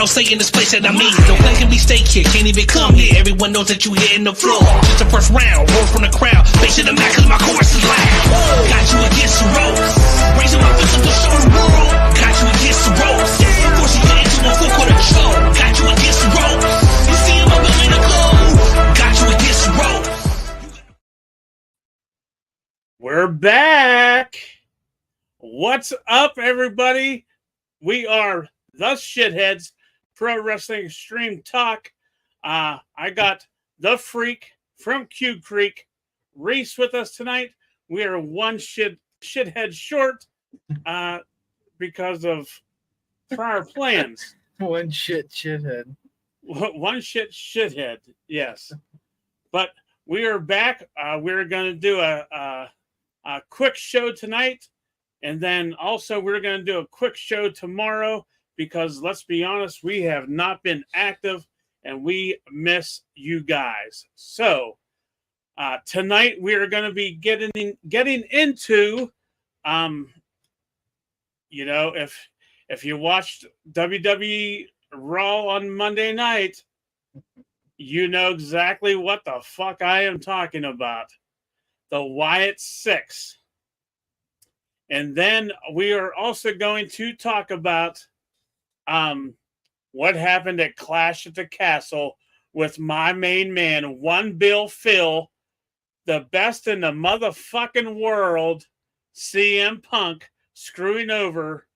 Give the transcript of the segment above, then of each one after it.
Say in this place that I'm in. No play can be stake here, can't even come here. Everyone knows that you hitting the floor. Just the first round, roll from the crowd. Face to the mat cause my chorus is loud. Got you against the ropes. Raising my fist up to show the world. Got you against the ropes. Force you get into a full quarter show. Got you against the ropes. You see my women to go. Got you against the ropes. We're back. What's up, everybody? We are the Shitheads. Pro Wrestling Extreme Talk. I got the Freak from Q Creek, Reese, with us tonight. We are one shithead short because of prior plans. One shithead. One shithead, yes. But we are back. We're going to do a quick show tonight, and then also we're going to do a quick show tomorrow. Because let's be honest, we have not been active and we miss you guys. So tonight we are going to be getting into, if you watched WWE Raw on Monday night, you know exactly what the fuck I am talking about. The Wyatt 6. And then we are also going to talk about what happened at Clash at the Castle with my main man, One Bill Phil, the best in the motherfucking world, CM Punk, screwing over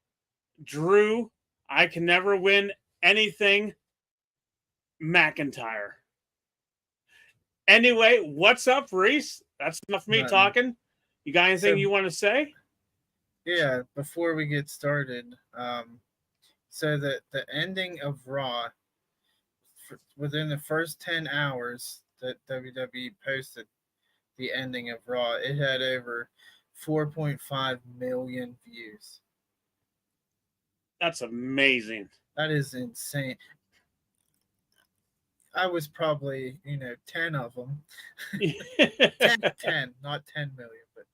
Drew, I can never win anything, McIntyre. Anyway, what's up, Reese? That's enough of me talking. You got anything you want to say? Yeah, before we get started, so the ending of Raw, within the first 10 hours that WWE posted the ending of Raw, it had over 4.5 million views. That's amazing. That is insane. I was probably, 10 of them. 10, not 10 million, but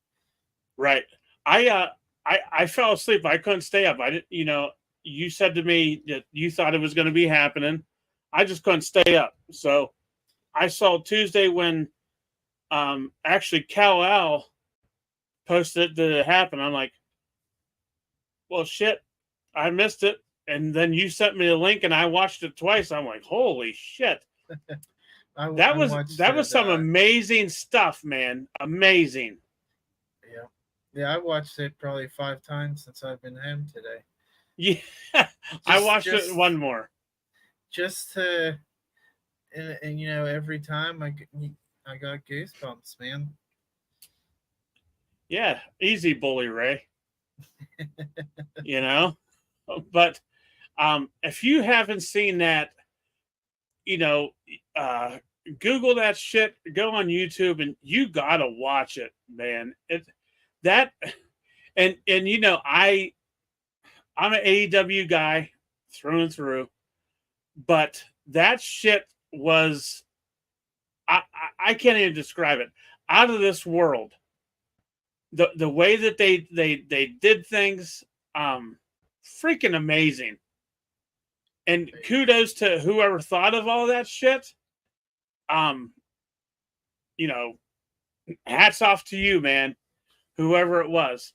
right. I fell asleep. I couldn't stay up. I didn't, you said to me that you thought it was going to be happening. I just couldn't stay up. So I saw Tuesday when actually Kal-El posted it to happen. I'm like, well, shit, I missed it. And then you sent me a link and I watched it twice. I'm like, holy shit. That was some amazing stuff, man. Amazing. Yeah, I watched it probably 5 times since I've been home today. Yeah, I watched it one more. Just to, and every time I got goosebumps, man. Yeah, easy, Bully Ray. But if you haven't seen that, Google that shit, go on YouTube, and you gotta watch it, man. I'm an AEW guy through and through, but that shit was, I can't even describe it, out of this world. The way that they did things, freaking amazing. And kudos to whoever thought of all that shit. Hats off to you, man. Whoever it was.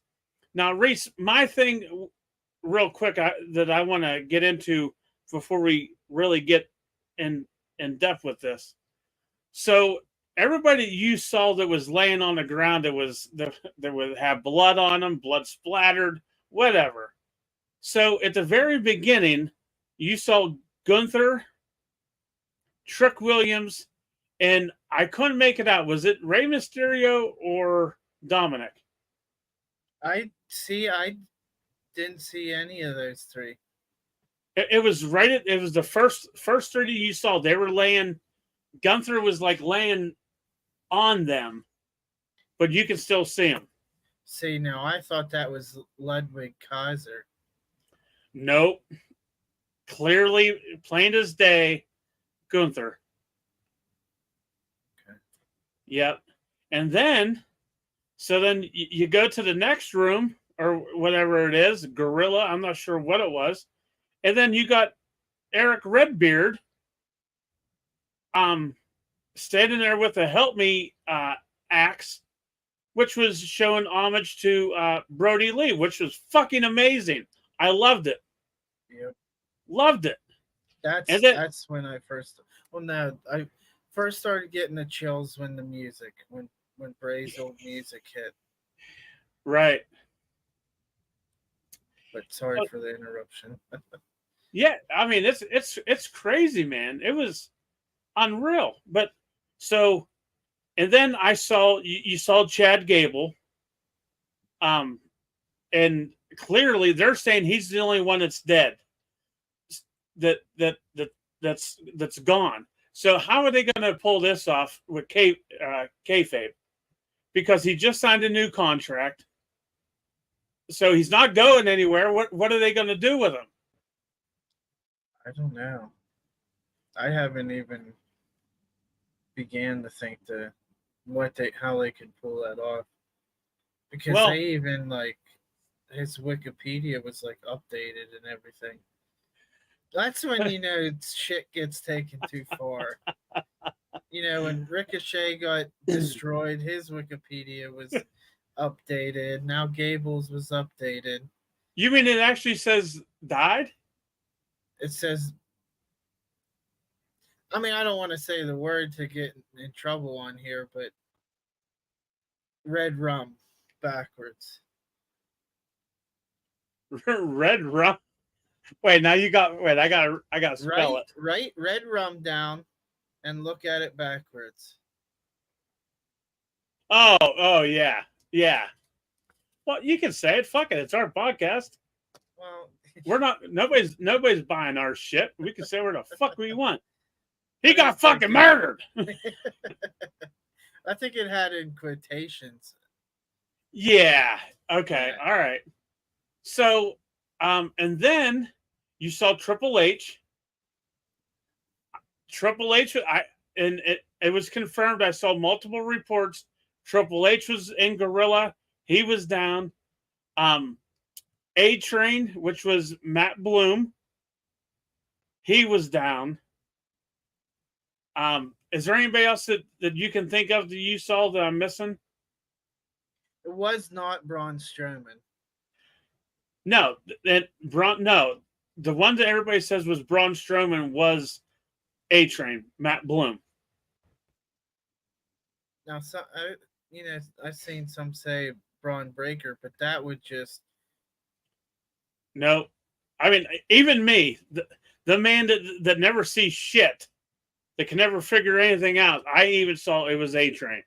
Now, Reese, my thing, real quick, that I want to get into before we really get in depth with this. So, everybody you saw that was laying on the ground, that would have blood on them, blood splattered, whatever. So, at the very beginning, you saw Gunther, Trick Williams, and I couldn't make it out. Was it Rey Mysterio or Dominic? I didn't see any of those three. It was right. It was the first 30 you saw. They were laying. Gunther was like laying on them, but you can still see him. See, now I thought that was Ludwig Kaiser. Nope. Clearly, plain as day, Gunther. Okay. Yep. And then, so then you go to the next room or whatever it is, Gorilla. I'm not sure what it was. And then you got Eric Redbeard standing there with a help me axe, which was showing homage to Brody Lee, which was fucking amazing. I loved it. Yep. Loved it. That's when I first. Well, no, I first started getting the chills when the music, when Bray's old music hit. Right. But sorry for the interruption. Yeah, I mean it's crazy, man. It was unreal. But so, and then I saw you saw Chad Gable, and clearly they're saying he's the only one that's dead. That's gone. So how are they going to pull this off with kayfabe? Because he just signed a new contract, so he's not going anywhere. What are they going to do with him? I don't know. I haven't even began to think how they could pull that off, because they even like his Wikipedia was like updated and everything. That's when you know shit gets taken too far. You know, when Ricochet got destroyed, his Wikipedia was updated. Now Gable's was updated. You mean it actually says died? It says, I mean, I don't want to say the word to get in trouble on here, but red rum backwards. Red rum. Wait, now you got. Wait, I got to spell it. Write red rum down and look at it backwards. Oh, yeah. Well, you can say it. Fuck it. It's our podcast. Well, we're not. Nobody's buying our shit. We can say where the fuck we want. He got fucking murdered. I think it had in quotations. Yeah. Okay. Yeah. All right. So, and then you saw Triple H. Triple H. It was confirmed. I saw multiple reports. Triple H was in Gorilla. He was down. A-Train, which was Matt Bloom, he was down. Is there anybody else that you can think of that you saw that I'm missing? It was not Braun Strowman. No, no. The one that everybody says was Braun Strowman was A-Train, Matt Bloom. Now, I've seen some say Braun Breaker, but that would just... No. I mean, even me, the man that never sees shit, that can never figure anything out, I even saw it was A-Train.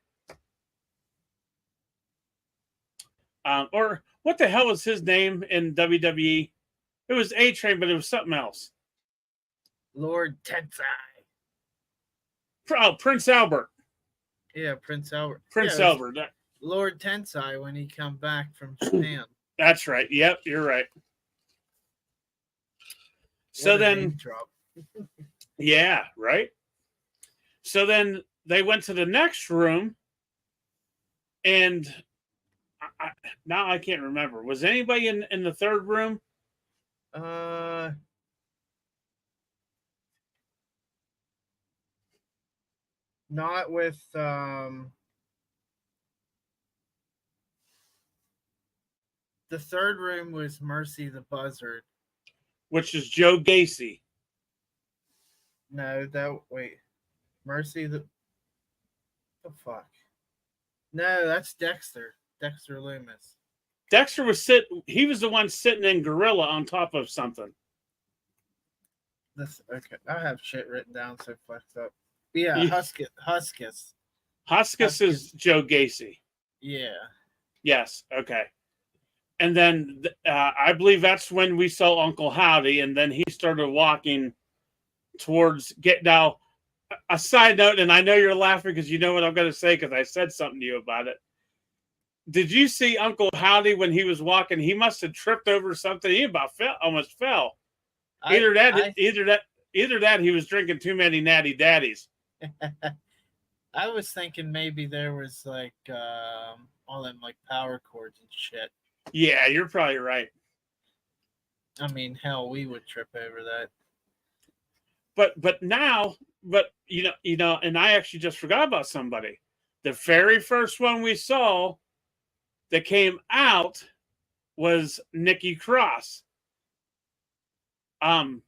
Or what the hell was his name in WWE? It was A-Train, but it was something else. Lord Tensai. Oh, Prince Albert. Yeah, Prince Albert. Prince Albert. Lord Tensai when he come back from Japan. That's right. Yep, you're right. So then, yeah, right. So then they went to the next room, and now I can't remember. Was anybody in the third room? Not with the third room was Mercy the Buzzard, which is Joe Gacy. No, Mercy the fuck. No, that's Dexter Loomis. Dexter was he was the one sitting in Gorilla on top of something. This okay. I have shit written down so fucked up. Yeah, Yeah. Huskus. Huskus is Joe Gacy. Yeah. Yes. Okay. And then I believe that's when we saw Uncle Howdy, and then he started walking towards get now. A side note, and I know you're laughing because you know what I'm going to say because I said something to you about it. Did you see Uncle Howdy when he was walking? He must have tripped over something. He almost fell. Either that, he was drinking too many natty daddies. I was thinking maybe there was like all them like power cords and shit. Yeah, you're probably right. I mean, hell, we would trip over that. But you know, and I actually just forgot about somebody. The very first one we saw that came out was Nikki Cross. Now,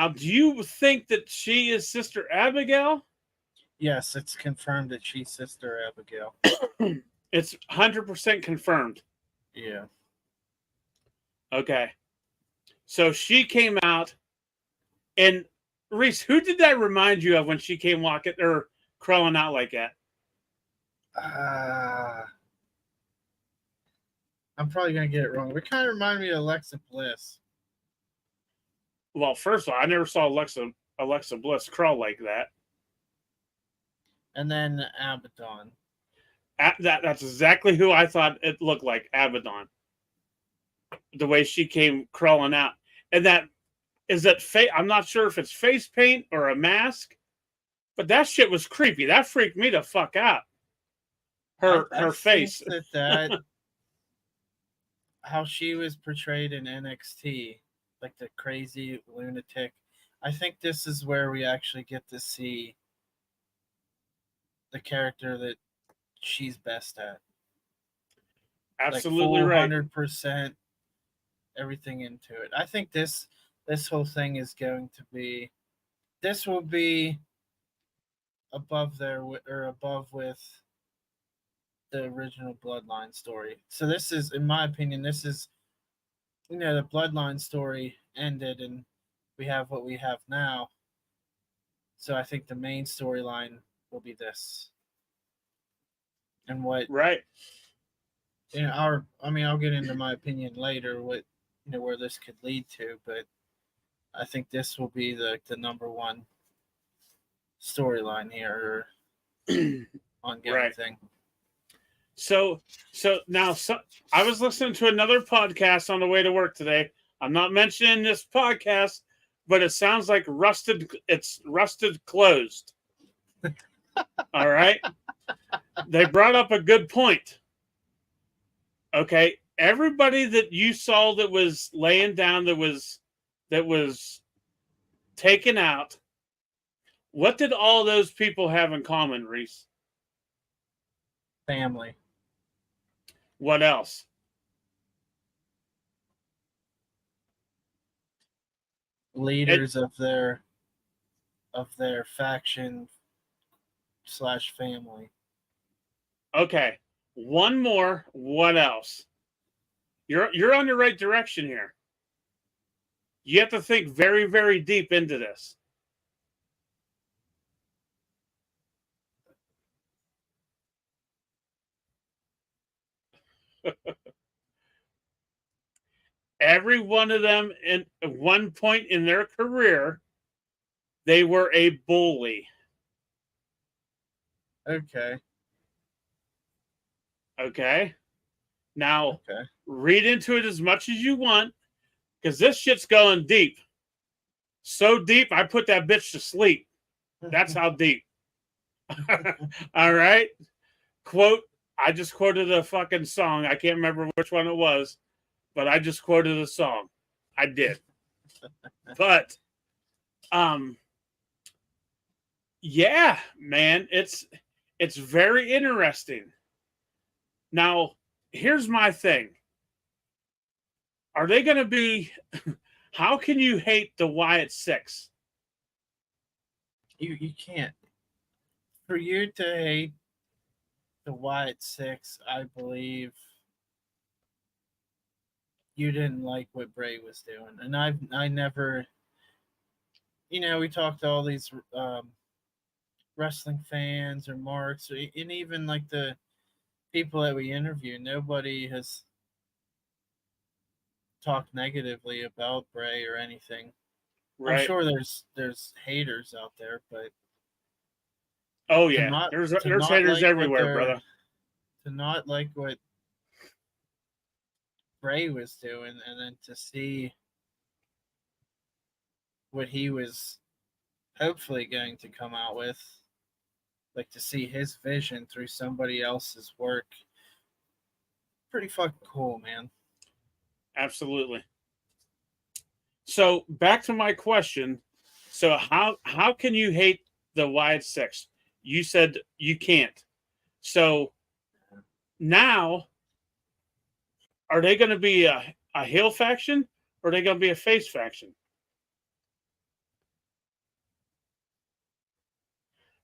do you think that she is Sister Abigail? Yes, it's confirmed that she's Sister Abigail. It's 100% confirmed. Yeah. Okay. So she came out, and Reese, who did that remind you of when she came walking or crawling out like that? I'm probably gonna get it wrong. It kind of reminded me of Alexa Bliss. Well, first of all, I never saw Alexa Bliss crawl like that. And then Abaddon. That's exactly who I thought it looked like, Abaddon. The way she came crawling out. And that is that I'm not sure if it's face paint or a mask, but that shit was creepy. That freaked me the fuck out. Her face. That how she was portrayed in NXT, like the crazy lunatic. I think this is where we actually get to see the character that she's best at. Absolutely like right. 100% everything into it. I think this whole thing is going to be. This will be above there or above with the original Bloodline story. So this is, in my opinion, this is, you know, the Bloodline story ended and we have what we have now. So I think the main storyline will be this. And what, right? You know, I'll get into my opinion later. What, you know, where this could lead to, but I think this will be the number one storyline here, ongoing thing. So now, I was listening to another podcast on the way to work today. I'm not mentioning this podcast, but it sounds like it's rusted closed. All right. They brought up a good point. Okay. Everybody that you saw that was laying down, that was taken out, what did all those people have in common, Reese? Family. What else? Leaders of their faction / family. Okay. One more. What else? You're on the right direction here. You have to think very, very deep into this. Every one of them, at one point in their career, they were a bully. Okay. Now, read into it as much as you want, because this shit's going deep. So deep, I put that bitch to sleep. That's how deep. All right? I just quoted a fucking song. I can't remember which one it was, but I just quoted a song. I did. But, yeah, man, it's very interesting. Now, here's my thing. Are they going to be... How can you hate the Wyatt 6? You can't. For you to hate the Wyatt 6, I believe you didn't like what Bray was doing. And I never we talked to all these wrestling fans or marks, and even like the people that we interview. Nobody has talked negatively about Bray or anything. I'm Right. sure there's haters out there, but Oh to yeah. not There's to not haters like what everywhere, they're brother. to not like what Bray was doing, and then to see what he was hopefully going to come out with, like to see his vision through somebody else's work. Pretty fucking cool, man. Absolutely. So back to my question. So how can you hate the Wyatt Six? You said you can't. So now, are they going to be a heel faction, or are they going to be a face faction?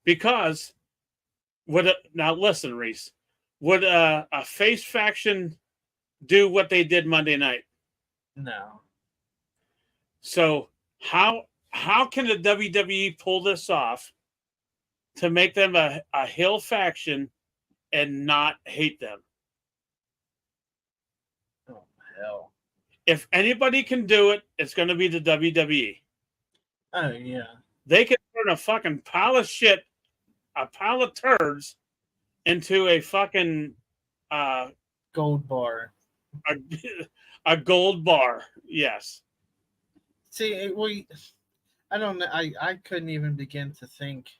Because now listen, Reese, would a face faction do what they did Monday night? No. So how can the WWE pull this off to make them a heel faction and not hate them? Oh hell. If anybody can do it, it's going to be the WWE. Oh yeah. They can turn a fucking pile of shit, a pile of turds, into a fucking Gold bar. a, a gold bar. Yes. See, I don't know. I couldn't even begin to think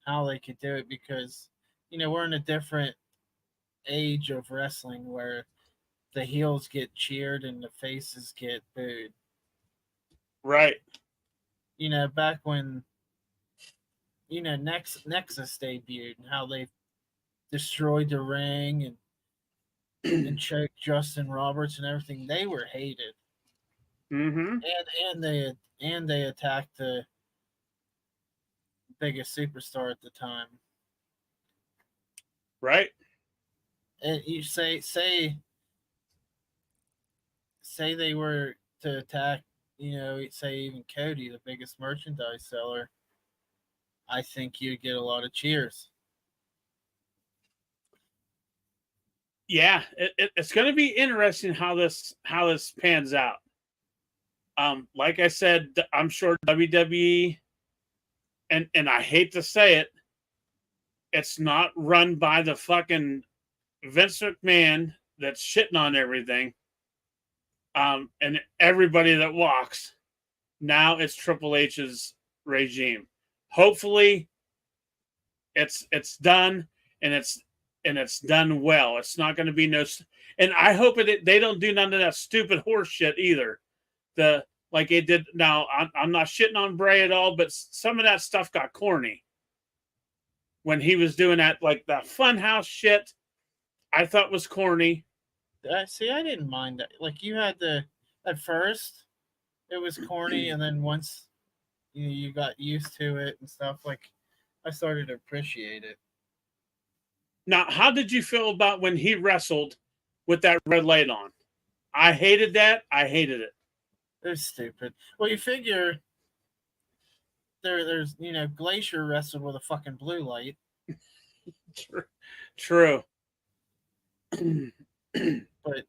how they could do it because, we're in a different age of wrestling where the heels get cheered and the faces get booed. Right. Back when, Nexus debuted and how they destroyed the ring and choked Justin Roberts and everything, they were hated. Mm-hmm. And they attacked the biggest superstar at the time. Right. And you say they were to attack, say even Cody, the biggest merchandise seller, I think you'd get a lot of cheers. Yeah, it's going to be interesting how this pans out. Like I said, I'm sure WWE, and I hate to say it, it's not run by the fucking Vince McMahon that's shitting on everything. And everybody that walks. Now it's Triple H's regime. Hopefully, it's done and it's done well. It's not going to be and I hope they don't do none of that stupid horse shit either. Like it did. Now I'm not shitting on Bray at all, but some of that stuff got corny when he was doing that, like that Funhouse shit. I thought was corny. See, I didn't mind that. Like you had at first, it was corny, and then once you got used to it and stuff, like I started to appreciate it. Now, how did you feel about when he wrestled with that red light on? I hated that. I hated it. It was stupid. Well, you figure there's Glacier wrestled with a fucking blue light. True. But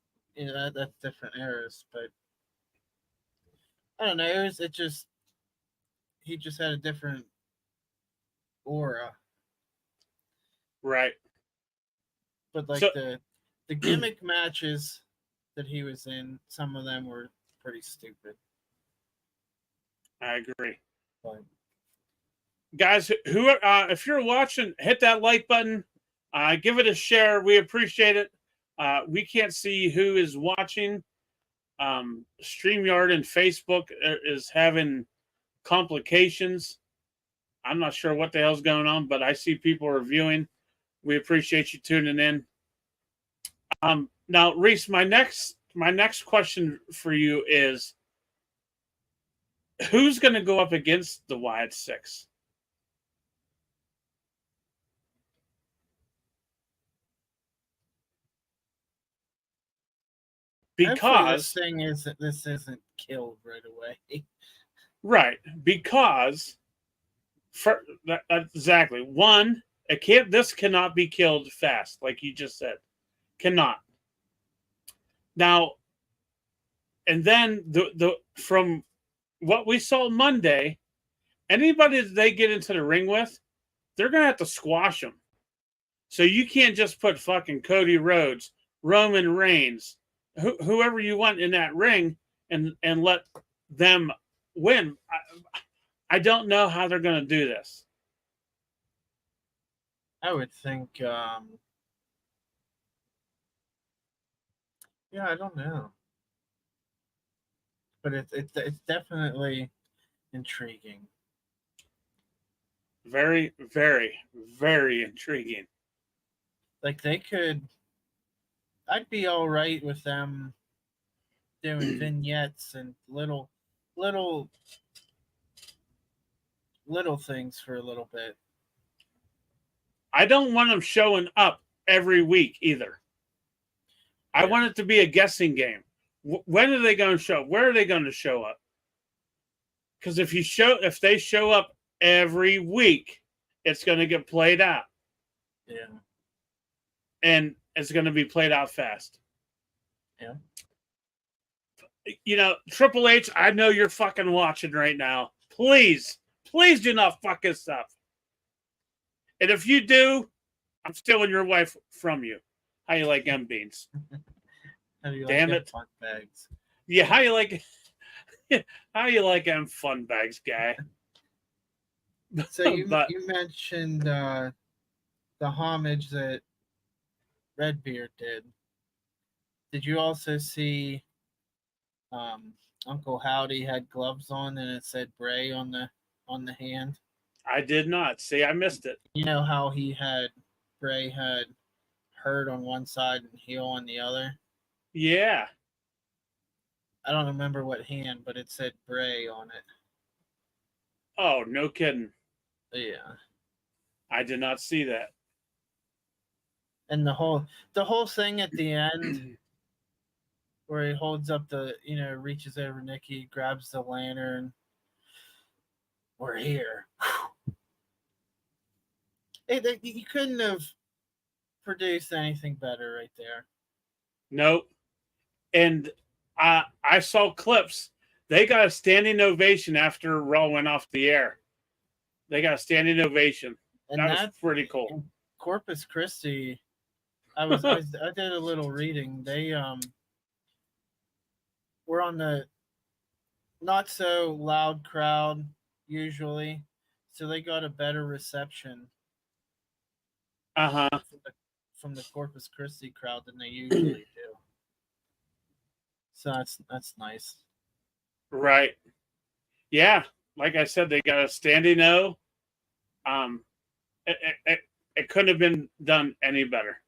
that's different eras. But I don't know. He just had a different aura. Right. But like the gimmick matches that he was in, some of them were pretty stupid. I agree. But guys, who if you're watching, hit that like button. Give it a share. We appreciate it. We can't see who is watching. StreamYard and Facebook is having complications. I'm not sure what the hell's going on, but I see people are viewing. We appreciate you tuning in. Now, Reese, my next question for you is, who's going to go up against the Wyatt Six? Because this thing this isn't killed right away. Right, because exactly one, it can't. This cannot be killed fast, like you just said. Cannot. Now, and then the from what we saw Monday, anybody that they get into the ring with, they're gonna have to squash them. So you can't just put fucking Cody Rhodes, Roman Reigns, whoever you want in that ring, and let them win. I don't know how they're gonna do this. I would think. Yeah, I don't know, but it's definitely intriguing. Very, very, very intriguing. Like they could, I'd be all right with them doing vignettes and little, little things for a little bit. I don't want them showing up every week either. I want it to be a guessing game. When are they going to show up? Where are they going to show up? Because if they show up every week, it's going to get played out. Yeah. And it's going to be played out fast. Yeah. You know, Triple H, I know you're fucking watching right now. Please do not fuck this up. And if you do, I'm stealing your wife from you. How you like M beans? How do you Damn like it. fun bags? Yeah, how you like M fun bags, guy? So you mentioned the homage that Redbeard did. Did you also see Uncle Howdy had gloves on and it said Bray on the hand? I did not. See, I missed it. You know how Bray had hurt on one side and heel on the other? Yeah. I don't remember what hand, but it said Bray on it. Oh, no kidding. Yeah. I did not see that. And the whole thing at the end where he holds up reaches over Nikki, grabs the lantern. We're here. You couldn't have produced anything better right there. Nope. And I saw clips. They got a standing ovation after Raw went off the air. They got a standing ovation. And that was pretty cool. Corpus Christi, I did a little reading. They were on the not so loud crowd usually, so they got a better reception. From the Corpus Christi crowd than they usually do. So that's nice. Right. Yeah. Like I said, they got a standing O. It couldn't have been done any better.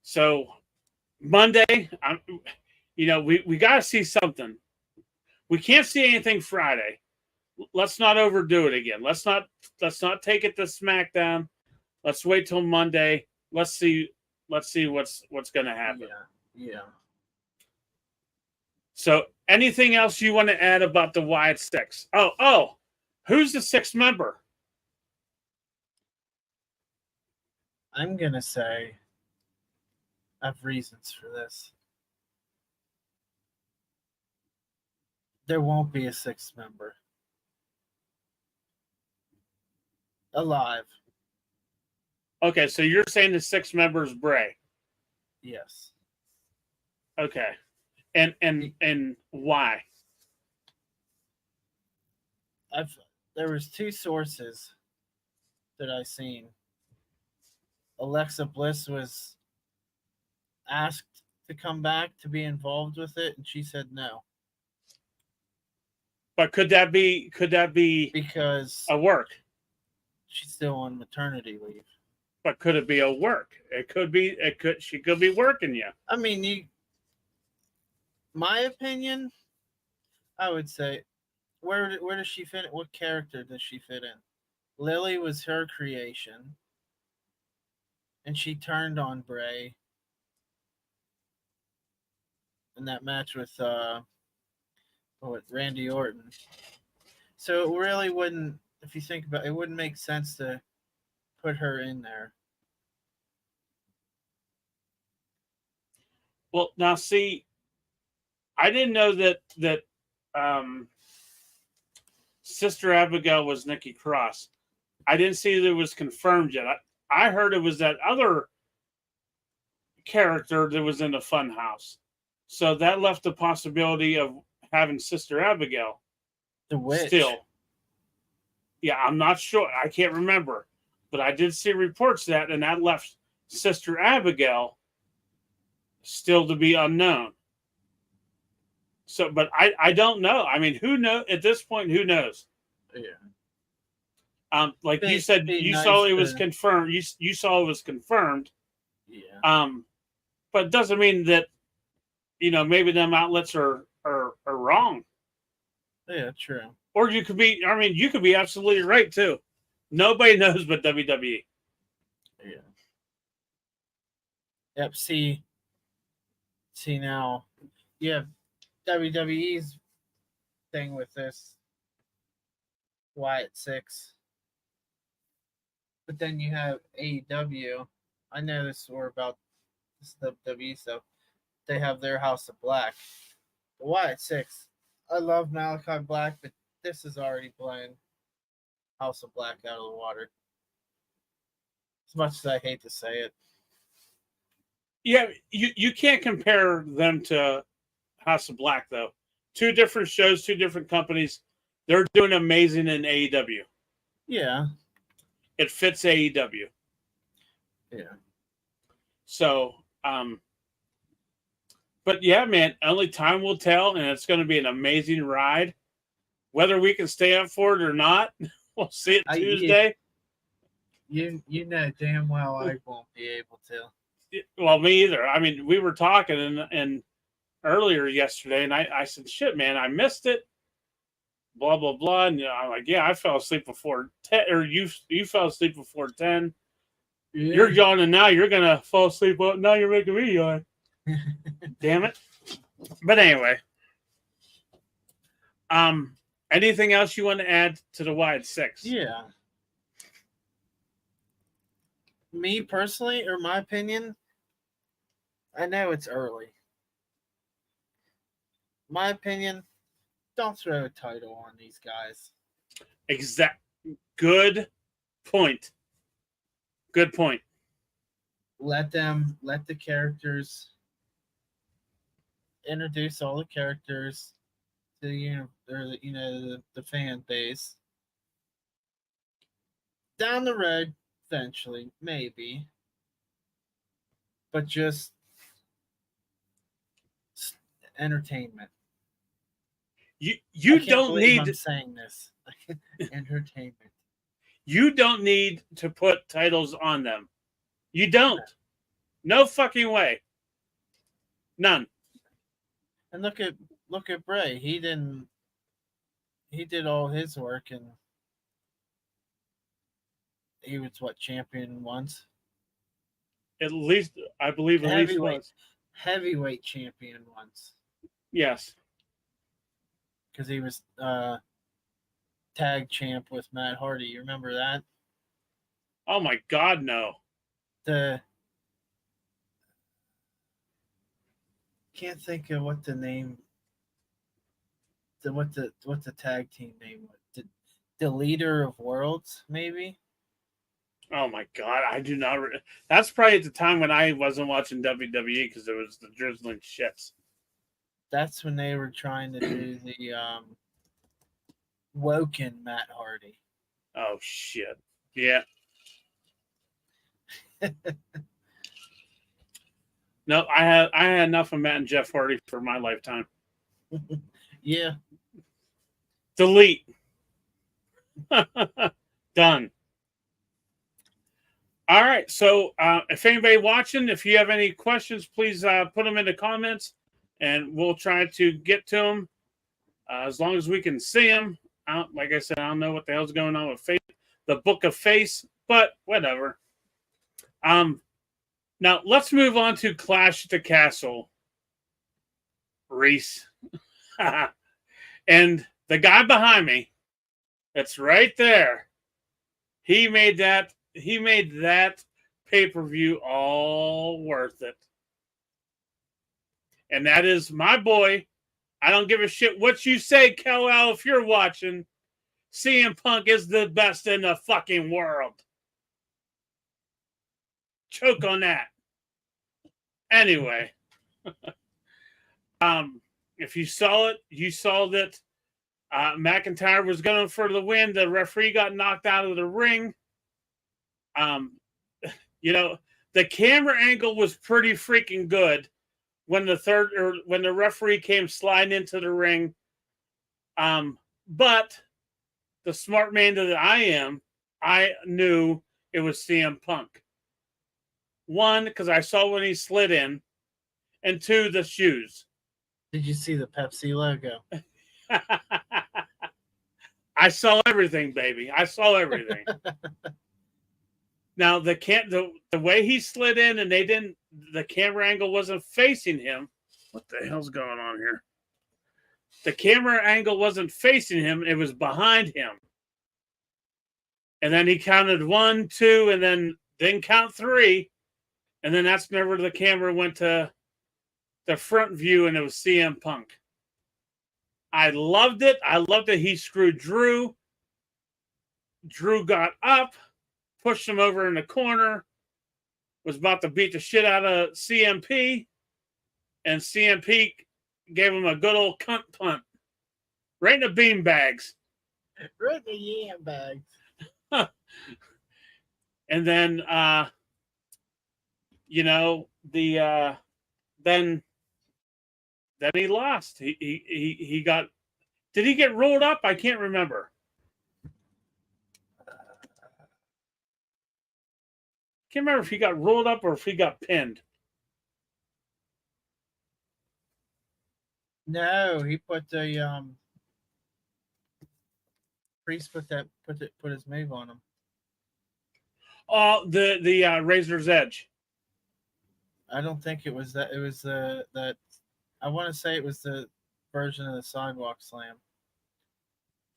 So Monday, we got to see something. We can't see anything Friday. Let's not overdo it again. Let's not take it to SmackDown. Let's wait till Monday. Let's see what's going to happen. Yeah. So, anything else you want to add about the Wyatt Six? Oh, who's the sixth member? I'm gonna say I have reasons for this. There won't be a sixth member alive. Okay, so you're saying the sixth member is Bray? Yes. Okay, and why? There was two sources that I seen. Alexa Bliss was asked to come back to be involved with it, and she said no. But could that be because a work? She's still on maternity leave. But could it be a work? She could be working you. I mean, my opinion, I would say, where does she fit? What character does she fit in? Lily was her creation, and she turned on Bray in that match with with Randy Orton. So it really wouldn't, if you think about it, it wouldn't make sense to put her in there. Well, now see, I didn't know that um, Sister Abigail was Nikki Cross. I didn't see that it was confirmed yet. I heard it was that other character that was in the Funhouse. So that left the possibility of having Sister Abigail. The witch. Still. Yeah, I'm not sure. I can't remember. But I did see reports that, and that left Sister Abigail still to be unknown. So, but I don't know. I mean, who knows? At this point, who knows? Yeah. Like you said, you saw it was confirmed. You saw it was confirmed. Yeah. But it doesn't mean that, maybe them outlets are wrong. Yeah, true. Or you could be, you could be absolutely right too. Nobody knows but WWE. Yeah. Yep. See now, you have WWE's thing with this Wyatt 6, but then you have AEW. I know this or about this WWE stuff. They have their House of Black. The Wyatt 6. I love Malachi Black, but this is already blowing House of Black out of the water. As much as I hate to say it. Yeah, you can't compare them to House of Black, though. Two different shows, two different companies. They're doing amazing in AEW. Yeah. It fits AEW. Yeah. So, but yeah, man, only time will tell, and it's going to be an amazing ride. Whether we can stay up for it or not, we'll see it Tuesday. You know damn well I won't be able to. Well, me either. I mean, we were talking and earlier yesterday, and I said, "Shit, man, I missed it." Blah blah blah, and I'm like, "Yeah, I fell asleep before 10, or you fell asleep before 10. Yeah. You're yawning now. You're gonna fall asleep. Well, now you're making me yawn. Damn it!" But anyway, anything else you want to add to the Wyatt 6? Yeah. Me personally, or my opinion, I know it's early. My opinion, don't throw a title on these guys. Exact. Good point. Good point. Let the characters introduce all the characters to the fan base. Down the road, eventually, maybe, but just entertainment. You don't need. I'm saying this. Entertainment. You don't need to put titles on them. You don't. No fucking way. None. And look at Bray. He did all his work, and he was champion once. At least I believe at least once. Heavyweight champion once. Yes. Because he was tag champ with Matt Hardy. You remember that? Oh my God, no. Can't think of what the name. What the tag team name was. The Leader of Worlds, maybe. Oh my God, I do not. That's probably at the time when I wasn't watching WWE because it was the drizzling shits. That's when they were trying to do the Woken Matt Hardy. Oh shit! Yeah. No, I had enough of Matt and Jeff Hardy for my lifetime. Yeah. Delete. Done. All right. So if anybody watching, if you have any questions, please put them in the comments, and we'll try to get to them as long as we can see them. Like I said, I don't know what the hell's going on with the Book of Face, but whatever. Now let's move on to Clash at the Castle. Reese. And the guy behind me, that's right there, he made that pay-per-view all worth it. And that is my boy. I don't give a shit what you say, Kel-El, if you're watching. CM Punk is the best in the fucking world. Choke on that. Anyway. If you saw it, you saw that McIntyre was going for the win. The referee got knocked out of the ring. The camera angle was pretty freaking good when the referee came sliding into the ring. But the smart man that I am, I knew it was CM Punk. One, because I saw when he slid in, and two, the shoes. Did you see the Pepsi logo? I saw everything, baby. I saw everything. Now the way he slid in and the camera angle wasn't facing him. What the hell's going on here? The camera angle wasn't facing him, it was behind him. And then he counted 1, 2, and then didn't count 3. And then that's whenever the camera went to the front view and it was CM Punk. I loved it. I loved that he screwed Drew. Drew got up, pushed him over in the corner, was about to beat the shit out of CMP, and CMP gave him a good old cunt punt. Right in the bean bags. Right in the yam bags. And then, then he lost. He got. Did he get rolled up? I can't remember. Can't remember if he got rolled up or if he got pinned. No, he put the Priest put his move on him. Oh, the Razor's Edge. I don't think it was that. It was that. I want to say it was the version of the sidewalk slam.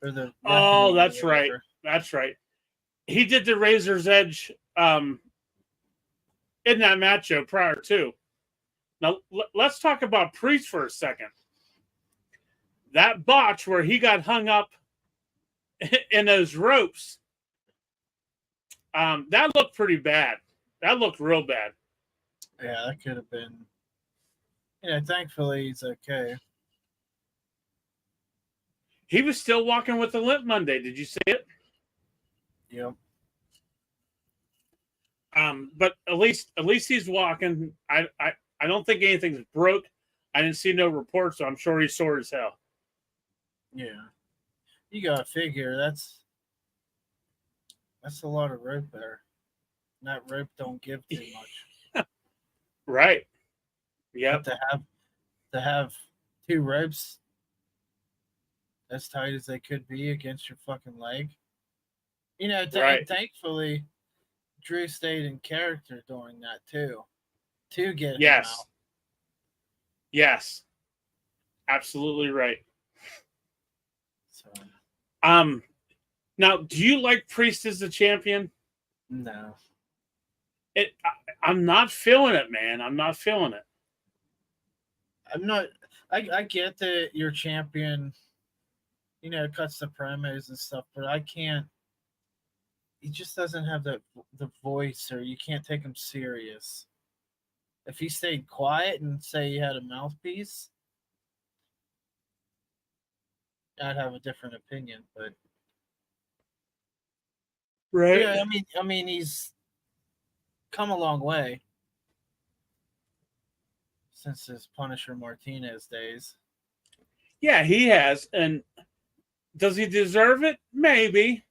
Or the. Oh, that's right. That's right. He did the Razor's Edge in that match show prior to. Now let's talk about Priest for a second. That botch where he got hung up in those ropes. That looked pretty bad. That looked real bad. Yeah, that could have been. Thankfully he's okay. He was still walking with the limp Monday. Did you see it? Yep. But at least he's walking. I don't think anything's broke. I didn't see no reports, so I'm sure he's sore as hell. Yeah. You gotta figure that's a lot of rope there. And that rope don't give too much. Right. Yeah. To have 2 ropes as tight as they could be against your fucking leg. Right. Thankfully, Drew stayed in character during that too. To get him out. Yes. Absolutely right. So. Now, do you like Priest as the champion? No. I'm not feeling it, man. I'm not feeling it. I'm not. I get that your champion, cuts the promos and stuff, but I can't. He just doesn't have the voice, or you can't take him serious. If he stayed quiet and say he had a mouthpiece, I'd have a different opinion. But right. Yeah, I mean, he's come a long way since his Punisher Martinez days. Yeah, he has. And does he deserve it? Maybe.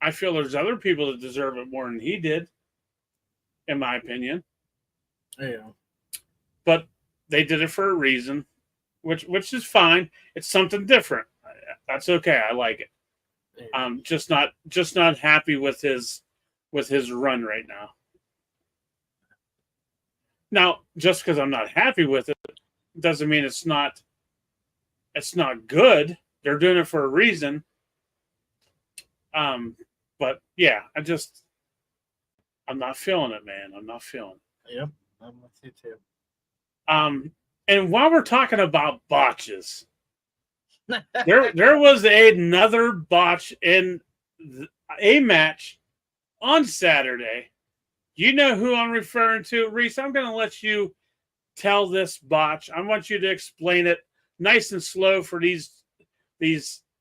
I feel there's other people that deserve it more than he did, in my opinion. Yeah. But they did it for a reason, which is fine. It's something different. That's okay. I like it. Yeah. I'm just not happy with his run right now. Now, just because I'm not happy with it doesn't mean it's not it's not good. They're doing it for a reason. But yeah, I'm not feeling it, man. I'm not feeling it. Yep, I'm with you too. And while we're talking about botches, there was another botch in a match on Saturday. You know who I'm referring to, Reese. I'm going to let you tell this botch. I want you to explain it nice and slow for these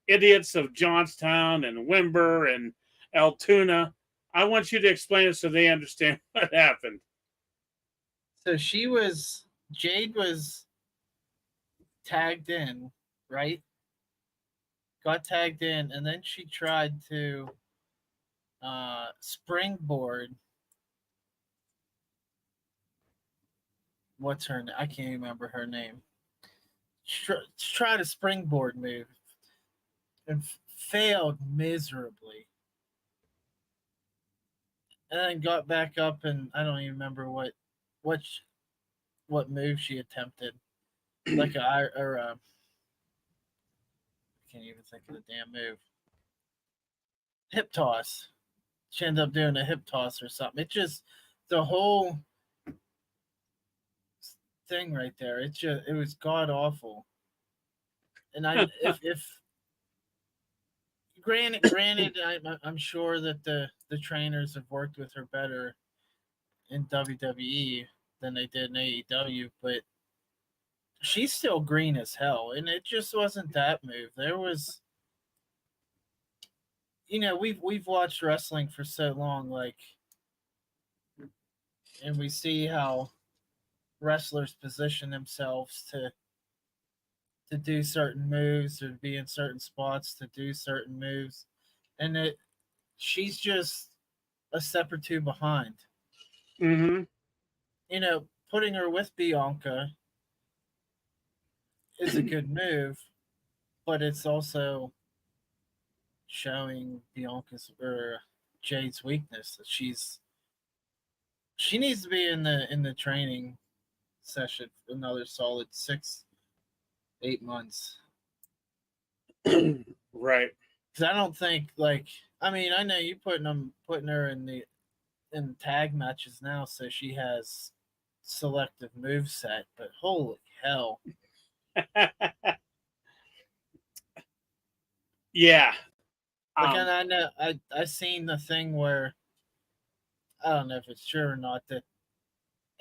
idiots of Johnstown and Wimber and Altoona. I want you to explain it so they understand what happened. So Jade was tagged in, right? Got tagged in, and then she tried to springboard. What's her name? I can't remember her name. Tried a springboard move and failed miserably. And then got back up, and I don't even remember what move she attempted. Like I can't even think of the damn move. Hip toss. She ended up doing a hip toss or something. It just the whole thing right there. It was god awful. And if granted, I'm sure that the trainers have worked with her better in WWE than they did in AEW, but she's still green as hell, and it just wasn't that move. There was, we've watched wrestling for so long, like, and we see how wrestlers position themselves to do certain moves or be in certain spots to do certain moves, and she's just a step or two behind. Mm-hmm. Putting her with Bianca is a good move, but it's also showing Bianca's or Jade's weakness. That she needs to be in the training session for another solid 6-8 months. Right. Because I don't think I know you putting her in tag matches now, so she has selective move set, but holy hell. Yeah. And I know I seen the thing where I don't know if it's true or not that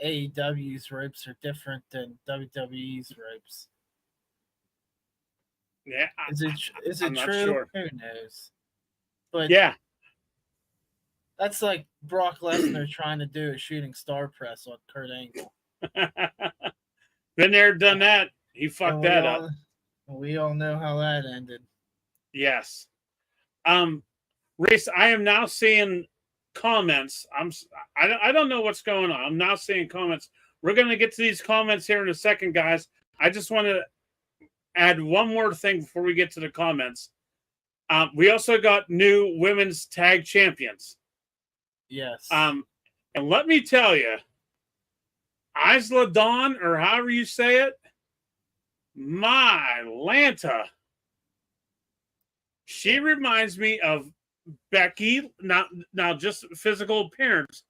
AEW's ropes are different than WWE's ropes. Yeah. Is it true? Sure. Who knows? But yeah, that's like Brock Lesnar trying to do a shooting star press on Kurt Angle. Been there, done that. He fucked that up. We all know how that ended. Yes. Reese, I am now seeing comments. I don't know what's going on. I'm now seeing comments. We're going to get to these comments here in a second, guys. I just want to add one more thing before we get to the comments. We also got new women's tag champions. Yes. And let me tell you, Isla Dawn, or however you say it, my Lanta. She reminds me of Becky, now just physical appearance.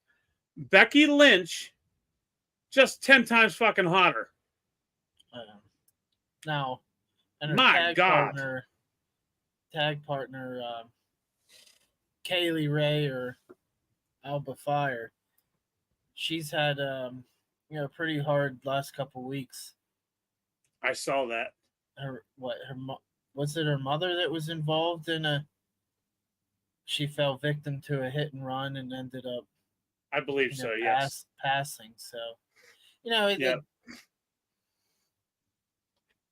Becky Lynch, just 10 times fucking hotter. Now, and her my God. tag partner, Kaylee Ray or Alba Fire. She's had pretty hard last couple weeks. I saw that. Was it her mother that was involved in she fell victim to a hit and run and ended up, I believe so, yes. Passing. So,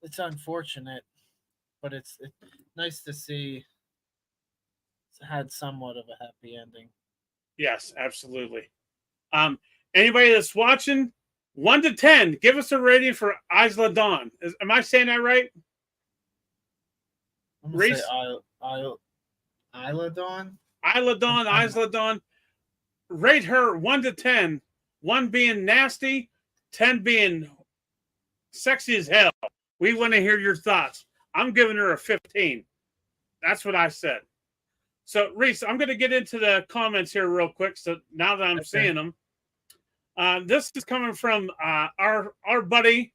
it's unfortunate, but it's nice to see it's had somewhat of a happy ending. Yes, absolutely. Anybody that's watching, 1 to 10, give us a rating for Isla Dawn. Am I saying that right? Reese? Isla Dawn? Isla Dawn. Rate her 1 to 10. 1 being nasty, 10 being sexy as hell. We want to hear your thoughts. I'm giving her a 15. That's what I said. So, Reese, I'm going to get into the comments here real quick. So now that I'm seeing them, this is coming from our buddy,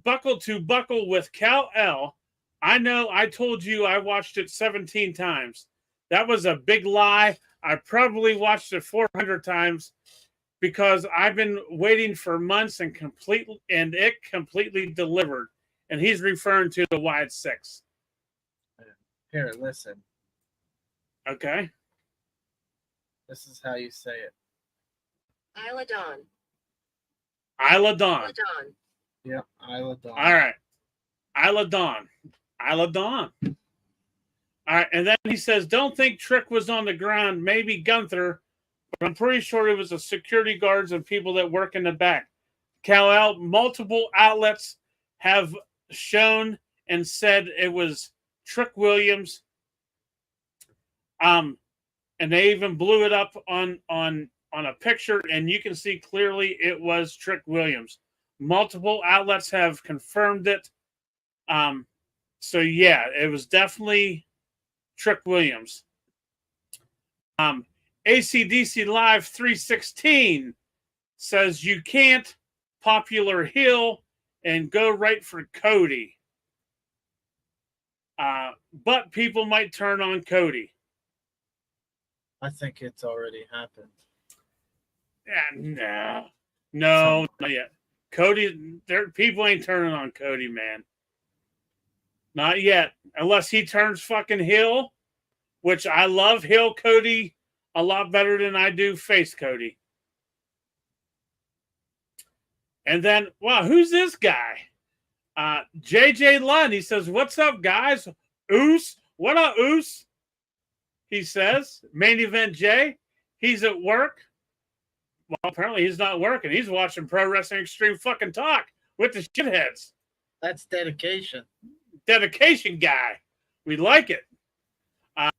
Buckle to Buckle with Cal L. I know I told you I watched it 17 times. That was a big lie. I probably watched it 400 times because I've been waiting for months and it completely delivered. And he's referring to the Wyatt 6. Here, listen. Okay. This is how you say it. Isla Dawn. Isla Dawn. Isla Dawn. Yep, Isla Dawn. All right. Isla Dawn. Isla Dawn. All right. And then he says, don't think Trick was on the ground. Maybe Gunther. But I'm pretty sure it was the security guards and people that work in the back. Kal-El, multiple outlets have shown and said it was Trick Williams. And they even blew it up on a picture, and you can see clearly it was Trick Williams. Multiple outlets have confirmed it. So yeah, it was definitely Trick Williams. ACDC Live 316 says you can't popular heel and go right for Cody. But people might turn on Cody. I think it's already happened. Yeah, no, not yet. Cody, people ain't turning on Cody, man. Not yet. Unless he turns fucking heel, which I love heel Cody a lot better than I do face Cody. And then, wow, who's this guy? JJ Lund. He says, what's up, guys? Oos. What up, Oos? He says, main event Jay. He's at work. Well, apparently he's not working. He's watching Pro Wrestling Extreme fucking Talk with the shitheads. That's dedication. Dedication guy. We like it.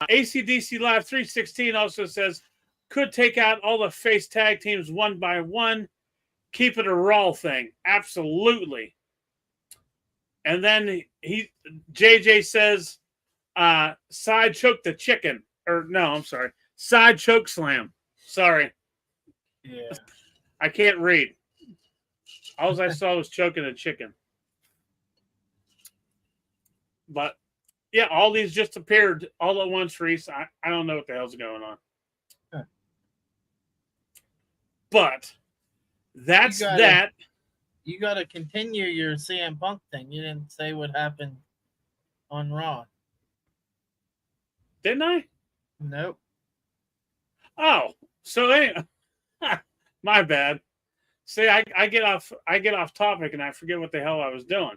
ACDC Live 316 also says, could take out all the face tag teams one by one. Keep it a Raw thing. Absolutely. And then JJ says, side choke the chicken. Or no, I'm sorry. Side choke slam. Sorry. Yeah. I can't read. All I saw was choking a chicken. But yeah, all these just appeared all at once, Reese. I don't know what the hell's going on. Huh. But that's that. You got to continue your CM Punk thing. You didn't say what happened on Raw. Didn't I? Nope. Oh, so anyway, my bad. See, I get off topic and I forget what the hell I was doing.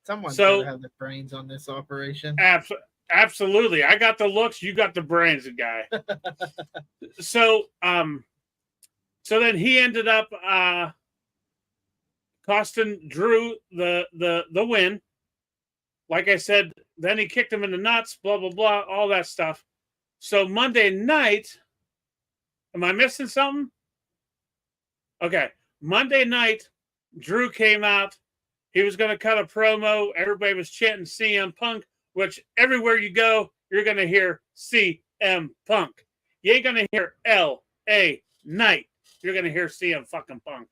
Someone's got to have the brains on this operation. Absolutely. I got the looks, you got the brains, guy. So then he ended up costing Drew the win. Like I said, then he kicked him in the nuts, blah, blah, blah, all that stuff. So Monday night, am I missing something? Okay. Monday night, Drew came out. He was going to cut a promo. Everybody was chanting CM Punk, which everywhere you go, you're going to hear CM Punk. You ain't going to hear L.A. Knight. You're going to hear CM fucking Punk.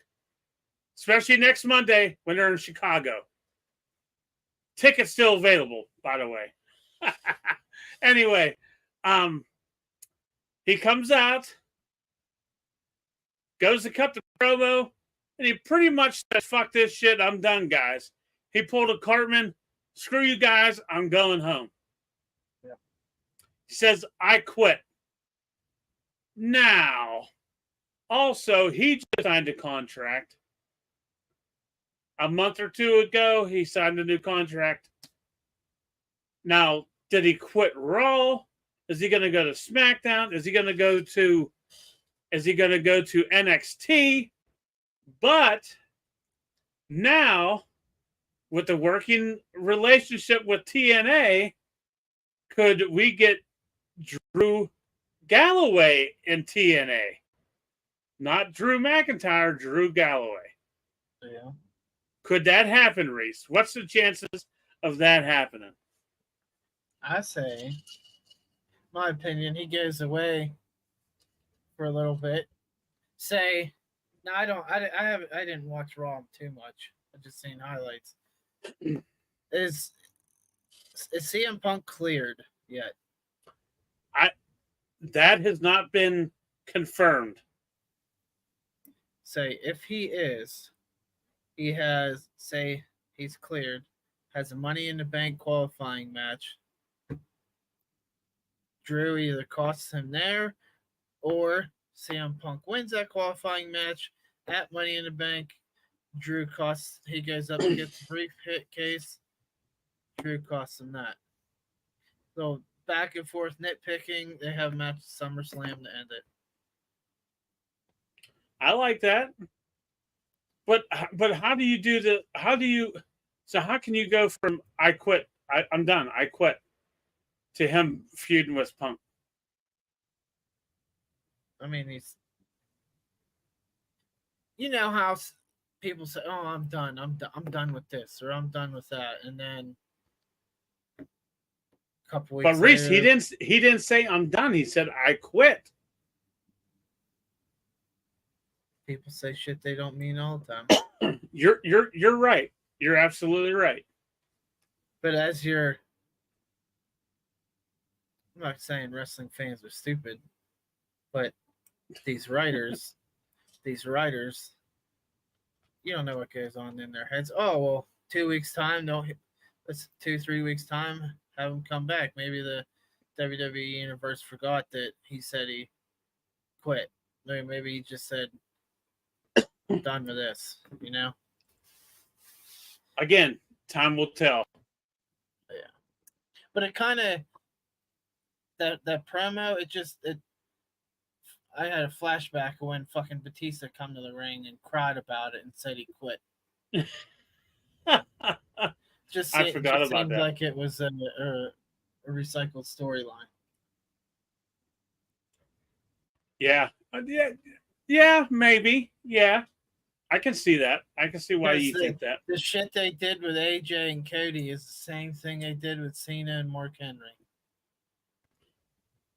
Especially next Monday when they're in Chicago. Tickets still available, by the way. Anyway, he comes out, goes to cut the promo, and he pretty much says, fuck this shit, I'm done, guys. He pulled a Cartman, screw you guys, I'm going home. Yeah. He says, I quit. Now, also, he just signed a contract. A month or two ago, he signed a new contract. Now, did he quit Raw? Is he going to go to SmackDown? Is he going to go to NXT? But now, with the working relationship with TNA, could we get Drew Galloway in TNA? Not Drew McIntyre, Drew Galloway. Yeah. Could that happen, Reese? What's the chances of that happening. I say, my opinion, he goes away for a little bit. Say, no, I don't. I didn't watch Raw too much. I just seen highlights. Is CM Punk cleared yet? That has not been confirmed. Say, if he is, he has, say, he's cleared, has a Money in the Bank qualifying match. Drew either costs him there, or CM Punk wins that qualifying match at Money in the Bank. Drew costs, he goes up and gets a briefcase. Drew costs him that. So back and forth nitpicking. They have a match at SummerSlam to end it. I like that. But how do you do the? So how can you go from I quit, I'm done, I quit, to him feuding with Punk? I mean, he's. You know how people say, "Oh, I'm done. I'm done with this," or "I'm done with that," and then a couple weeks. But Reese, later, he didn't say I'm done. He said I quit. people say shit they don't mean all the time. You're right. You're absolutely right. But as you're, I'm not saying wrestling fans are stupid, but these writers, you don't know what goes on in their heads. Oh well, 2 weeks time, no, let's 2-3 weeks time, have him come back. Maybe the WWE universe forgot that he said he quit. Maybe he just said, "I'm done with this," you know. Again, time will tell. Yeah, but it kind of that promo. I had a flashback of when fucking Batista come to the ring and cried about it and said he quit. I forgot about seemed that. like it was a recycled storyline. Yeah. Yeah, maybe. Yeah. I can see that. I can see why you think that. The shit they did with AJ and Cody is the same thing they did with Cena and Mark Henry.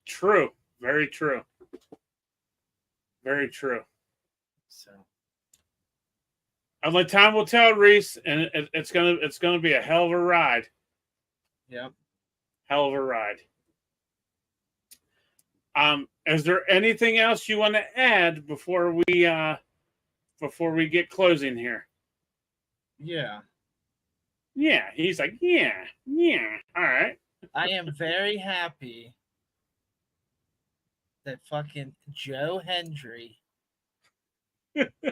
True. Very true. Very true. So, Only time will tell, Reese, and it's gonna be a hell of a ride. yep. Hell of a ride. Is there anything else you want to add before we get closing here? Yeah. Yeah, he's like, yeah. All right. I am very happy that fucking Joe Hendry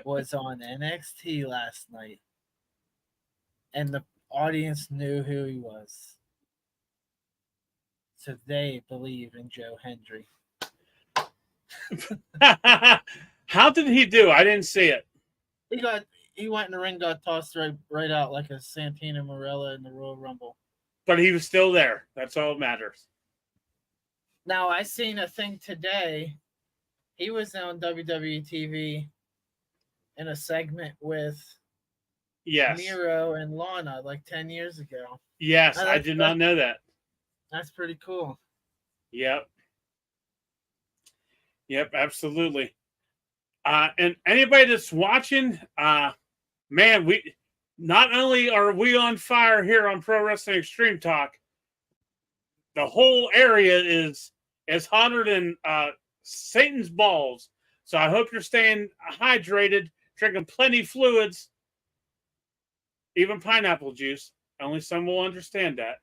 was on NXT last night, and the audience knew who he was. So they believe in Joe Hendry. How did he do? I didn't see it. He went in the ring, got tossed right out like a Santino Marella in the Royal Rumble. But he was still there. That's all that matters. Now I seen a thing today. He was on WWE TV in a segment with Miro and Lana like 10 years ago. Yes, I did not know that. That's pretty cool. Yep, absolutely. And anybody that's watching, man, we not only are we on fire here on Pro Wrestling Extreme Talk, the whole area is hotter than Satan's balls. So I hope you're staying hydrated, drinking plenty fluids, even pineapple juice. Only some will understand that.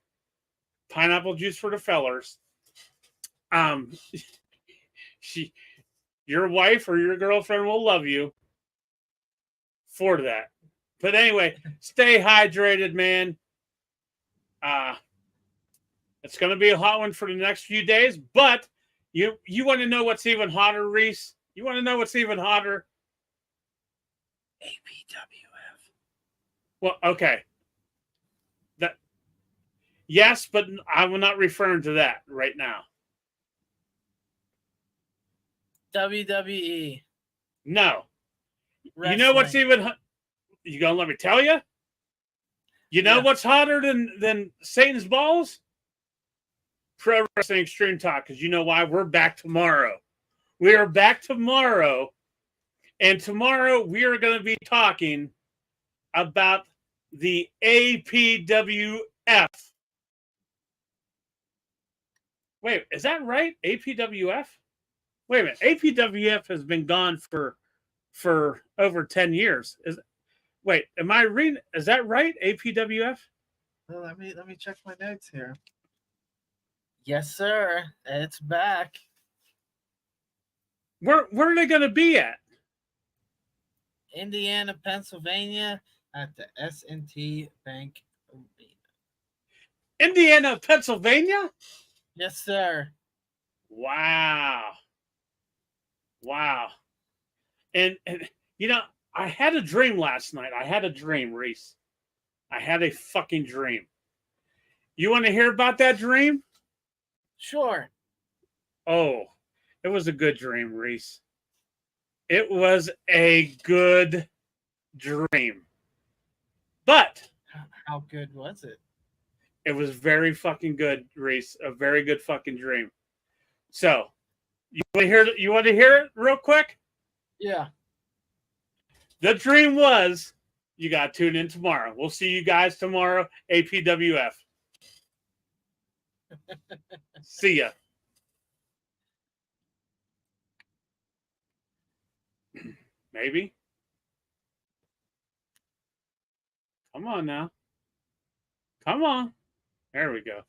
Pineapple juice for the fellers. Your wife or your girlfriend will love you for that. But anyway, stay hydrated, man. It's going to be a hot one for the next few days, but you want to know what's even hotter, Reese? You want to know what's even hotter? APWF. Well, okay. Yes, but I'm not referring to that right now. WWE. No. Wrestling. You know what's even... You going to let me tell you? You know Yeah. what's hotter than Satan's balls? Pro Wrestling Extreme Talk, because you know why? We're back tomorrow. We are back tomorrow, and tomorrow we are going to be talking about the APWF. Wait, is that right? APWF? Wait a minute. APWF has been gone for over 10 years. Wait, am I reading? Is that right? APWF? Well, let me check my notes here. Yes, sir. It's back. Where are they going to be at? Indiana, Pennsylvania, at the S&T Bank Arena. Indiana, Pennsylvania? Yes, sir. Wow. And you know, I had a dream last night. I had a dream, Reese. I had a fucking dream. You want to hear about that dream? Sure. Oh, it was a good dream, Reese. It was a good dream. But How good was it? it was very fucking good, Reese. A very good fucking dream. So, you want to hear it real quick? Yeah. The dream was, you got to tune in tomorrow. We'll see you guys tomorrow, APWF. See ya. Maybe. Come on now. Come on. There we go.